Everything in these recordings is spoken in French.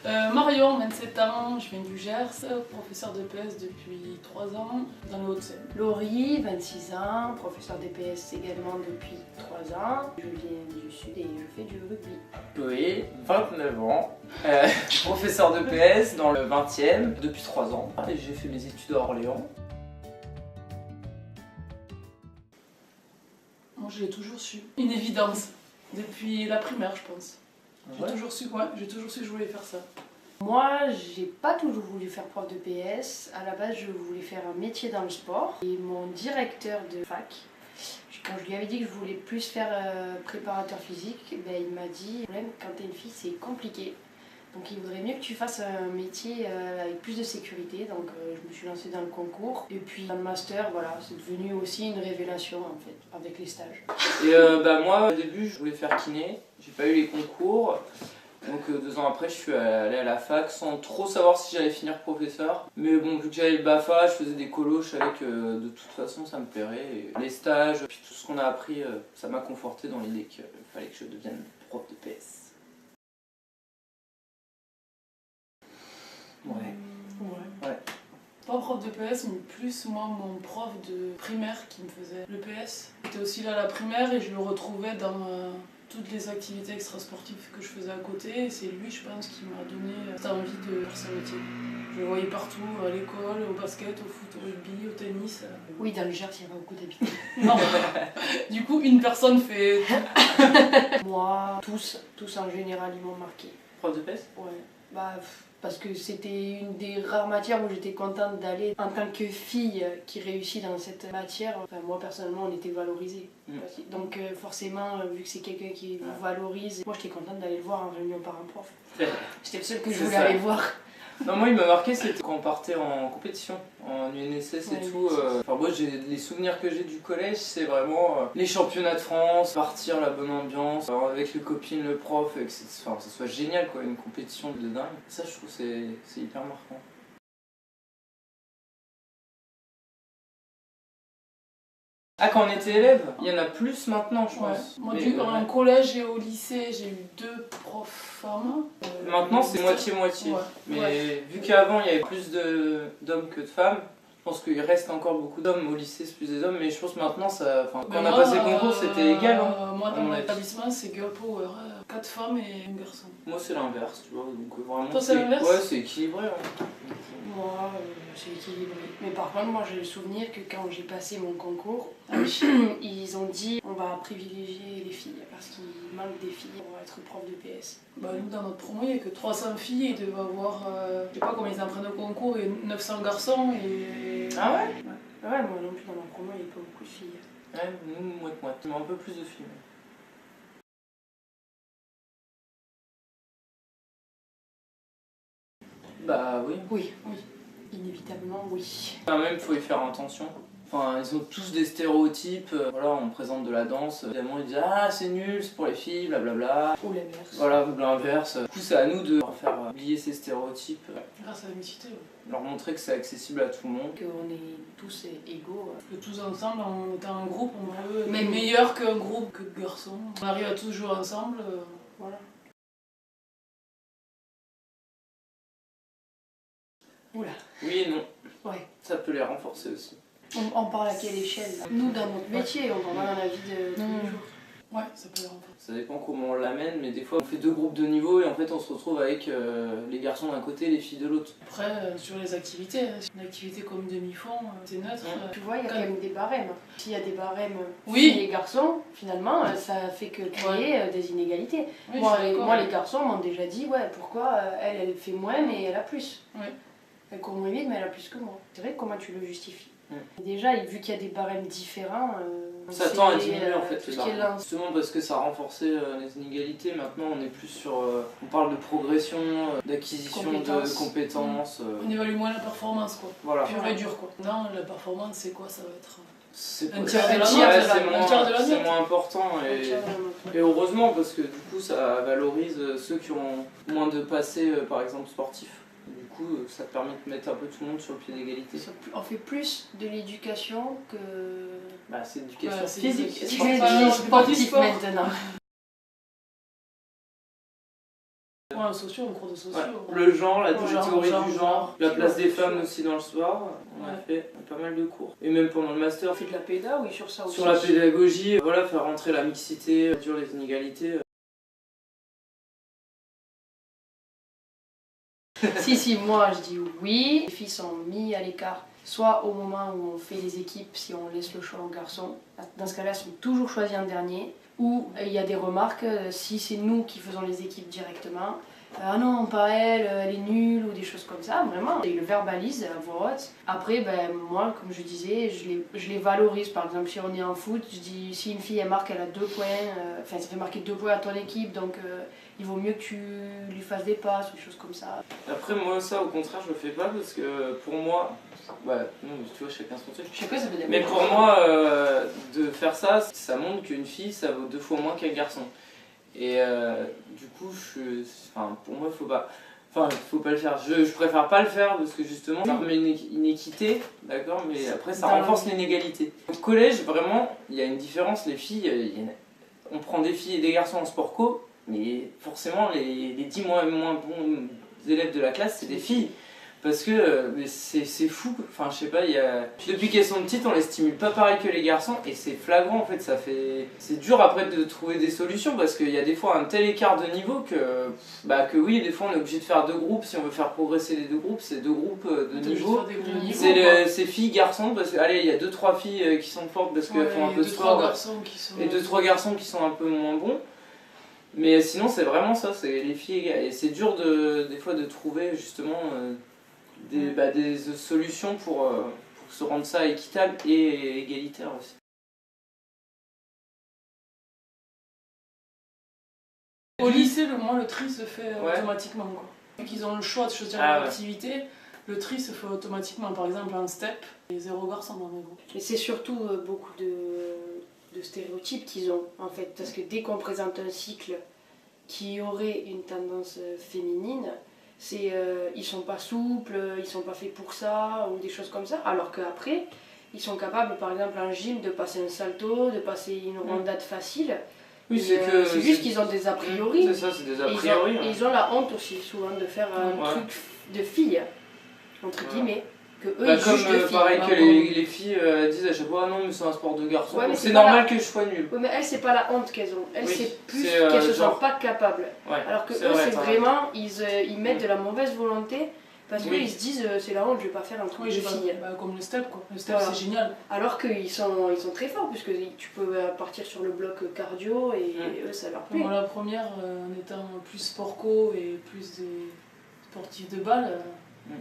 Marion, 27 ans, je viens du Gers, professeur de PS depuis 3 ans dans les Hauts-de-Seine. Laurie, 26 ans, professeur d'EPS également depuis 3 ans. Je viens du sud et je fais du rugby. Chloé, 29 ans, professeur de PS dans le 20e depuis 3 ans. Et j'ai fait mes études à Orléans. Moi je l'ai toujours su. Une évidence. Depuis la primaire je pense. J'ai Ouais. toujours su que je voulais faire ça. Moi, j'ai pas toujours voulu faire prof de PS. À la base, je voulais faire un métier dans le sport. Et mon directeur de fac, quand je lui avais dit que je voulais plus faire préparateur physique, ben, il m'a dit, le problème quand t'es une fille, c'est compliqué. Donc il vaudrait mieux que tu fasses un métier avec plus de sécurité. Donc je me suis lancée dans le concours. Et puis dans le master, voilà, c'est devenu aussi une révélation en fait, avec les stages. Et moi au début je voulais faire kiné, j'ai pas eu les concours. Donc 2 ans après je suis allé à la fac sans trop savoir si j'allais finir professeur. Mais bon, vu que j'avais le BAFA, je faisais des colos, je savais que de toute façon ça me plairait. Et les stages, puis tout ce qu'on a appris, ça m'a conforté dans l'idée qu'il fallait que je devienne prof de PS. Ouais. Pas prof de PS, mais plus moi mon prof de primaire qui me faisait le PS. J'étais aussi là à la primaire et je le retrouvais dans toutes les activités extrasportives que je faisais à côté. Et c'est lui, je pense, qui m'a donné cette envie de faire ce métier. Je le voyais partout, à l'école, au basket, au foot, au rugby, au tennis. Oui, dans le Gers, il y a pas beaucoup d'habitants. Non. Du coup, une personne fait tout. Moi, tous en général, ils m'ont marqué. Prof de PS ? Ouais, parce que c'était une des rares matières où j'étais contente d'aller en tant que fille qui réussit dans cette matière. Enfin, moi personnellement, on était valorisés. Donc forcément, vu que c'est quelqu'un qui vous valorise, moi j'étais contente d'aller le voir en réunion parent-prof. J'étais le seul que je voulais aller voir. Non, moi il m'a marqué, c'était quand on partait en compétition, en UNSS et Ouais, tout. Enfin, moi, les souvenirs que j'ai du collège, c'est vraiment les championnats de France, partir, la bonne ambiance, avec les copines, le prof, et que ça soit génial, quoi, une compétition de dingue. Ça, je trouve c'est hyper marquant. Ah, quand on était élève, il y en a plus maintenant, je pense. Moi, Mais, en collège et au lycée, j'ai eu 2 profs femmes. Maintenant, c'est moitié-moitié. Ouais. Mais vu qu'avant, il y avait plus d'hommes que de femmes, je pense qu'il reste encore beaucoup d'hommes. Au lycée, c'est plus des hommes, mais je pense que maintenant, quand on a passé le concours, c'était égal. Hein, moi, dans mon établissement, c'est girl power. 4 femmes et un garçon. Moi, c'est l'inverse, tu vois. Donc, vraiment, toi, c'est l'inverse ? Ouais, c'est équilibré. Hein. Moi, c'est équilibré. Mais par contre, moi j'ai le souvenir que quand j'ai passé mon concours, ils ont dit on va privilégier les filles parce qu'il manque des filles pour être prof de PS. Bah, nous, dans notre promo, il n'y a que 300 filles, ils devaient avoir, je sais pas combien ils en prennent au concours, et 900 garçons. Et... Ah ouais ? Ouais, moi non plus, dans ma promo, il n'y avait pas beaucoup de filles. Ouais, nous, moite-moite. Mais un peu plus de filles. Bah oui. Oui, inévitablement, oui. Quand même, il faut y faire attention. Enfin, ils ont tous des stéréotypes. Voilà, on présente de la danse. Évidemment, ils disent ah, c'est nul, c'est pour les filles, blablabla. Ou l'inverse. Voilà, ou l'inverse. Du coup, c'est à nous de faire oublier ces stéréotypes. Grâce à la mixité, Leur montrer que c'est accessible à tout le monde. Qu'on est tous égaux. que tous ensemble, en étant un groupe, on peut être meilleur qu'un groupe que de garçons. On arrive à tous jouer ensemble, voilà. Oula. Oui et non. Ouais. Ça peut les renforcer aussi. On parle à quelle échelle là ? Nous, dans notre métier, on parle dans la vie de tous les jours. Ouais, ça peut les renforcer. Ça dépend comment on l'amène, mais des fois on fait 2 groupes de niveau et en fait on se retrouve avec les garçons d'un côté et les filles de l'autre. Après, sur les activités, une activité comme demi-fond, c'est neutre. Tu vois, il y a quand même des barèmes. S'il y a des barèmes Oui. filles et garçons, finalement, ça fait que créer des inégalités. Oui, moi, les garçons m'ont déjà dit, ouais, pourquoi elle fait moins mais elle a plus. Ouais. Elle court moins vite mais elle a plus que moi. C'est vrai, comment tu le justifies ? Déjà, vu qu'il y a des barèmes différents, ça tend à diminuer en fait tout les ce qui est barèmes. Justement parce que ça a renforcé les inégalités. Maintenant on est plus sur... on parle de progression, d'acquisition de compétences. On évalue moins la performance quoi. Voilà. Pure et dur quoi. Non, la performance c'est quoi ? Ça va être... C'est un tiers de la note. C'est moins important et heureusement parce que du coup ça valorise ceux qui ont moins de passé par exemple sportif. Du coup ça permet de mettre un peu tout le monde sur le pied d'égalité. On fait plus de l'éducation que... Bah c'est l'éducation c'est physique. sportif Sportif maintenant. Ouais, un socio, un cours de socio. Ouais. Le genre, la théorie du genre, la place des femmes aussi dans le sport. On a fait pas mal de cours. Et même pendant le master. On fait de la péda, oui, sur ça aussi. Sur la pédagogie, voilà, faire rentrer la mixité, réduire les inégalités. Si, moi je dis oui. Les filles sont mises à l'écart, soit au moment où on fait les équipes, si on laisse le choix aux garçons. Dans ce cas-là, elles sont toujours choisies en dernier. Ou il y a des remarques, si c'est nous qui faisons les équipes directement. Ah non, pas elle, elle est nulle, ou des choses comme ça, vraiment. Ils le verbalisent à voix haute. Après, moi, comme je disais, je les valorise. Par exemple, si on est en foot, je dis si une fille elle marque, elle a 2 points, ça fait marquer 2 points à ton équipe, donc il vaut mieux que tu lui fasses des passes, ou des choses comme ça. Après, moi, ça, au contraire, je le fais pas parce que pour moi, non, tu vois, chacun son truc. Chacun, ça peut être. Mais pour moi, de faire ça, ça montre qu'une fille, ça vaut 2 fois moins qu'un garçon. Et du coup, pour moi, faut pas le faire. Je préfère pas le faire parce que justement, ça remet une équité, d'accord, mais après, ça renforce l'inégalité. Au collège, vraiment, il y a une différence. Les filles, on prend des filles et des garçons en sport co, mais forcément, les 10 moins bons élèves de la classe, c'est des filles. Parce que c'est fou, enfin je sais pas, depuis qu'elles sont petites on les stimule pas pareil que les garçons et c'est flagrant en fait, c'est dur après de trouver des solutions parce qu'il y a des fois un tel écart de niveau que oui, des fois on est obligé de faire 2 groupes, si on veut faire progresser les 2 groupes, c'est 2 groupes de niveau, c'est filles, garçons, parce que allez, il y a 2-3 filles qui sont fortes parce qu'elles font un peu de sport, et 2-3 garçons qui sont un peu moins bons. Mais sinon c'est vraiment ça, c'est les filles et c'est dur des fois de trouver justement des solutions pour se rendre ça équitable et égalitaire aussi. Au lycée, le tri se fait automatiquement. Vu qu'ils ont le choix de choisir leur activité, le tri se fait automatiquement. Par exemple, un step, il y a 0 garçon dans mes groupes. Et c'est surtout beaucoup de stéréotypes qu'ils ont en fait, parce que dès qu'on présente un cycle qui aurait une tendance féminine, ils sont pas souples, ils sont pas faits pour ça, ou des choses comme ça, alors qu'après, ils sont capables, par exemple en gym, de passer un salto, de passer une rondade facile. Oui, c'est juste qu'ils ont des a priori. C'est ça, c'est des a priori. Ils ont la honte aussi, souvent, de faire un truc de fille, entre guillemets. Que eux, ils jugent de filles. Pareil que les filles disent à chaque fois non mais c'est un sport de garçon, c'est normal que je sois nulle. Oui mais elles c'est pas la honte qu'elles ont, elles c'est plus qu'elles se sentent pas capables. Alors que eux c'est vraiment, ils mettent de la mauvaise volonté parce qu'ils se disent c'est la honte, je vais pas faire un truc de fille. Comme le step quoi, le step c'est génial. Alors qu'ils sont très forts puisque tu peux partir sur le bloc cardio et eux ça leur plaît. Moi la première en étant plus sport co et plus des sportifs de balle,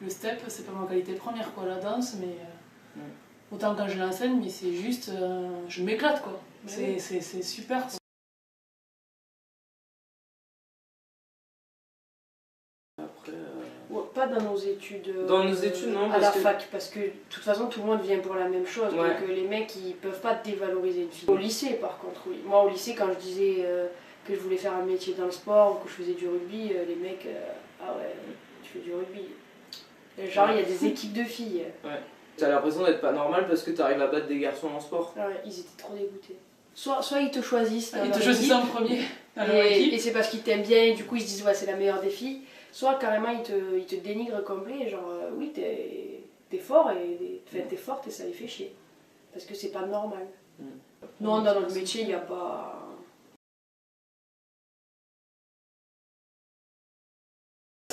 le step, c'est pas ma qualité première, quoi, la danse, mais autant quand je l'enseigne, mais c'est juste, je m'éclate, quoi. C'est super. Quoi. Après, pas dans nos études. Dans nos études, non. À la fac, parce que de toute façon, tout le monde vient pour la même chose, donc les mecs, ils peuvent pas dévaloriser une fille. Au lycée, par contre, oui. Moi, au lycée, quand je disais que je voulais faire un métier dans le sport ou que je faisais du rugby, les mecs, ah ouais, tu fais du rugby. Genre, il y a des équipes de filles. Ouais. T'as l'impression d'être pas normal parce que t'arrives à battre des garçons en sport. Ouais, ils étaient trop dégoûtés. Soit ils te choisissent. Ils te choisissent en premier. Et c'est parce qu'ils t'aiment bien et du coup ils se disent ouais, c'est la meilleure des filles. Soit carrément ils te dénigrent complet. Genre, oui, t'es fort et t'es forte et ça les fait chier. Parce que c'est pas normal. Non, dans notre métier, il n'y a pas.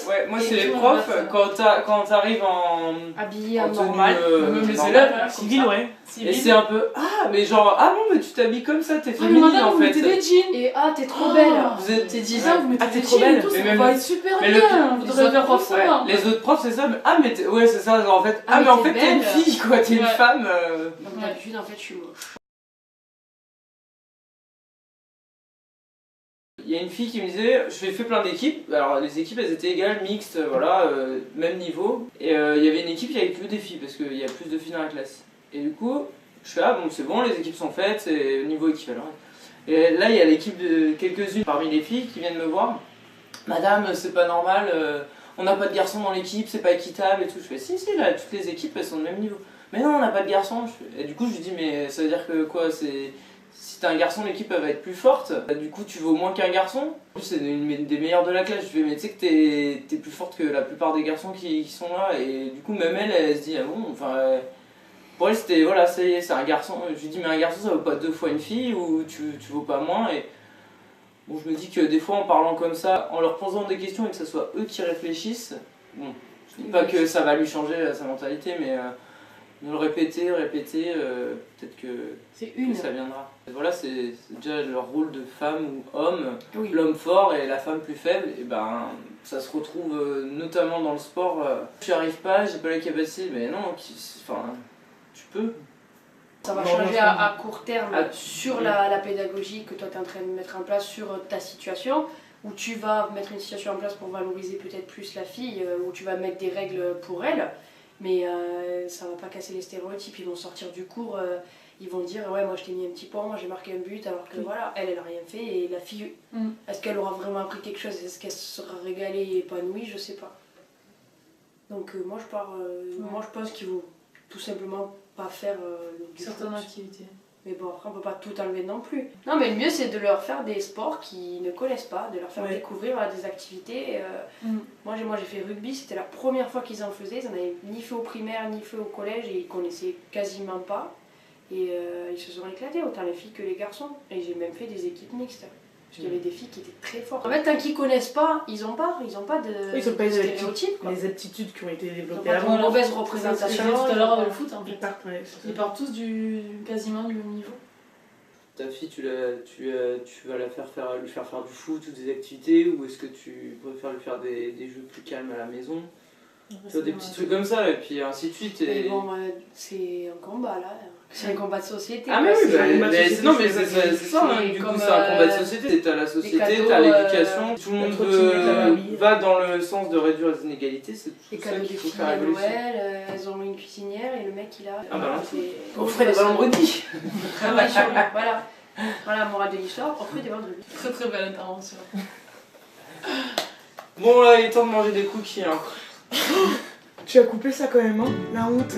Ouais, moi c'est les profs, quand t'arrives en habillé en normal, même les élèves, civil, ouais. Et c'est un peu, mais genre, bon, mais tu t'habilles comme ça, t'es féminine madame, en fait. Vous mettez des jeans. Et t'es trop belle. Vous êtes 10 ans, vous mettez des trop jeans, belle. tout, ça même va être super bien. Vous devrez faire pour ça. Les autres profs, c'est ça, mais ouais, c'est ça, genre en fait, mais en fait t'es une fille quoi, t'es une femme. Donc d'habitude, en fait, je suis moche. Il y a une fille qui me disait, je fais plein d'équipes, alors les équipes elles étaient égales, mixtes, voilà, même niveau. Et il y avait une équipe qui avait que des filles, parce qu'il y a plus de filles dans la classe. Et du coup, je fais, bon c'est bon, les équipes sont faites, c'est niveau équivalent. Et là il y a l'équipe de quelques-unes parmi les filles qui viennent me voir. Madame, c'est pas normal, on n'a pas de garçons dans l'équipe, c'est pas équitable et tout. Je fais, si, là, toutes les équipes elles sont au même niveau. Mais non, on n'a pas de garçons. Et du coup je lui dis, mais ça veut dire que quoi, si t'es un garçon, l'équipe elle va être plus forte. Du coup, tu vaux moins qu'un garçon. En plus, c'est une des meilleures de la classe. Je fais, mais tu sais que t'es plus forte que la plupart des garçons qui sont là. Et du coup, même elle se dit, ah bon, enfin. Pour elle, c'était, voilà, ça y est, c'est un garçon. Je lui dis, mais un garçon, ça vaut pas 2 fois une fille ou tu vaux pas moins. Et bon, je me dis que des fois, en parlant comme ça, en leur posant des questions et que ce soit eux qui réfléchissent, bon, je dis pas que ça va lui changer sa mentalité, mais de le répéter, peut-être que ça viendra. Et voilà, c'est déjà leur rôle de femme ou homme, l'homme fort et la femme plus faible, et ben ça se retrouve notamment dans le sport. Je n'y arrive pas, j'ai pas la capacité, mais non, enfin, tu peux. Ça va changer à court terme sur la pédagogie que toi tu es en train de mettre en place sur ta situation, où tu vas mettre une situation en place pour valoriser peut-être plus la fille, où tu vas mettre des règles pour elle, mais ça va pas casser les stéréotypes. Ils vont sortir du cours, ils vont dire ouais moi je t'ai mis un petit point, moi j'ai marqué un but, alors que voilà, elle a rien fait, et la fille, est-ce qu'elle aura vraiment appris quelque chose, est-ce qu'elle sera régalée et épanouie, je sais pas. Donc moi je pense qu'il faut tout simplement pas faire certaines activités. Mais bon, après on peut pas tout enlever non plus. Non, mais le mieux c'est de leur faire des sports qu'ils ne connaissent pas, de leur faire découvrir des activités. Moi j'ai fait rugby, c'était la première fois qu'ils en faisaient, ils en avaient ni fait au primaire ni fait au collège et ils connaissaient quasiment pas. Et ils se sont éclatés, autant les filles que les garçons. Et j'ai même fait des équipes mixtes. Parce qu'il y avait des filles qui étaient très fortes. En fait, tant qu'ils connaissent pas, ils ont pas de stéréotypes. Les aptitudes qui ont été développées avant. Une mauvaise représentation. Tout à l'heure le foot, en fait. Ils partent tous quasiment du même niveau. Ta fille, tu vas lui faire faire du foot ou des activités, ou est-ce que tu préfères lui faire des jeux plus calmes à la maison? Tu vois, des petits trucs comme ça, et puis ainsi de suite. Et bon, c'est un combat là. C'est un combat de société. Ah, mais oui, non, mais c'est ça, hein, du coup, c'est un combat de société. T'as la société, t'as l'éducation, tout le monde va dans le sens de réduire les inégalités, c'est tout ça qu'il faut faire évoluer. Noël, elles ont une cuisinière et le mec il a. Ah, bah, on ferait des vendredis. Travaille sur lui, voilà. Voilà la morale de l'histoire, on ferait des vendredis. Très très belle intervention. Bon, là, il est temps de manger des cookies, hein. Tu as coupé ça quand même, hein? La honte.